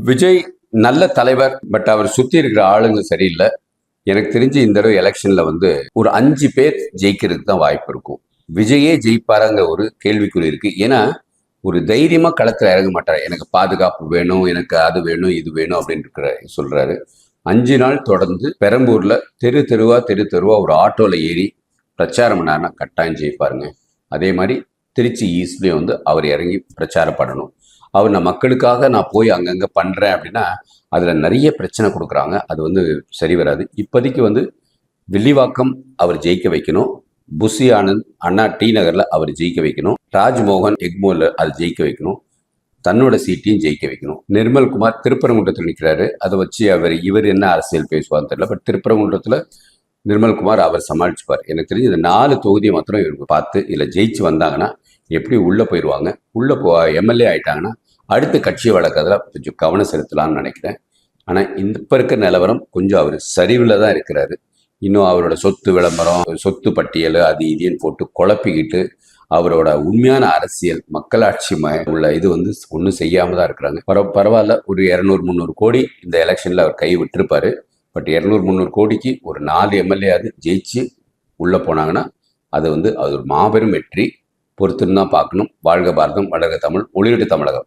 விஜய் நல்ல தலைவர். பட் அவர் சுத்தி இருக்கிற ஆளுங்க சரியில்லை. எனக்கு தெரிஞ்சு இந்த தடவை எலெக்ஷன்ல ஒரு 5 பேர் ஜெயிக்கிறதுக்கு தான் வாய்ப்பு இருக்கும். விஜயே ஜெயிப்பாராங்க ஒரு கேள்விக்குறி இருக்கு. ஏன்னா ஒரு தைரியமா களத்துல இறங்க மாட்டார். எனக்கு பாதுகாப்பு வேணும், எனக்கு அது வேணும், இது வேணும் அப்படின்னு சொல்றாரு. 5 நாள் தொடர்ந்து பெரம்பூர்ல தெரு தெருவா ஒரு ஆட்டோல ஏறி பிரச்சாரம் பண்ணாருன்னா கட்டாயம் ஜெயிப்பாருங்க. அதே மாதிரி திருச்சி ஈஸ்ட்லயும் அவர் இறங்கி பிரச்சாரம் பண்ணணும். நான் மக்களுக்காக நான் போய் அங்கங்கே பண்ணுறேன் அப்படின்னா அதில் நிறைய பிரச்சனை கொடுக்குறாங்க. அது சரி வராது. இப்போதைக்கு வில்லிவாக்கம் அவர் ஜெயிக்க வைக்கணும். புஷி ஆனந்த் அண்ணா டி நகரில் அவர் ஜெயிக்க வைக்கணும். ராஜ்மோகன் எக்மோரில் அது ஜெயிக்க வைக்கணும். தன்னோட சீட்டையும் ஜெயிக்க வைக்கணும். நிர்மல்குமார் திருப்பரங்குன்றத்தில் நிற்கிறாரு. அதை வச்சு இவர் என்ன அரசியல் பேசுவார்னு தெரியல. பட் திருப்பரங்குன்றத்தில் நிர்மல்குமார் அவர் சமாளிச்சுப்பார். எனக்கு தெரிஞ்சு இந்த 4 தொகுதியை மாத்திரம் இவருக்கு பார்த்து இதில் ஜெயிச்சு வந்தாங்கன்னா எப்படி உள்ளே போயிடுவாங்க. உள்ளே எம்எல்ஏ ஆயிட்டாங்கன்னா அடுத்த கட்சி வழக்கத்தில் கொஞ்சம் கவனம் செலுத்தலாம்னு நினைக்கிறேன். ஆனால் இப்போ இருக்கிற நிலவரம் கொஞ்சம் அவர் சரிவில் தான் இருக்கிறாரு. இன்னும் அவரோட சொத்து விளம்பரம், சொத்து பட்டியல், அது இதுன்னு போட்டு குழப்பிக்கிட்டு அவரோட உண்மையான அரசியல் மக்களாட்சி உள்ள இது ஒன்றும் செய்யாமல் தான் இருக்கிறாங்க. பரவாயில்ல, ஒரு 200-300 கோடி இந்த எலெக்ஷனில் அவர் கை விட்டுருப்பாரு. பட் 200-300 கோடிக்கு ஒரு 4 எம்எல்ஏ அது ஜெயிச்சு உள்ளே போனாங்கன்னா அது ஒரு மாபெரும் வெற்றி. பொறுத்துன்னு தான் பார்க்கணும். வாழ்க பாரதம், வளர்க தமிழ், ஒளியிட்டு தமிழகம்.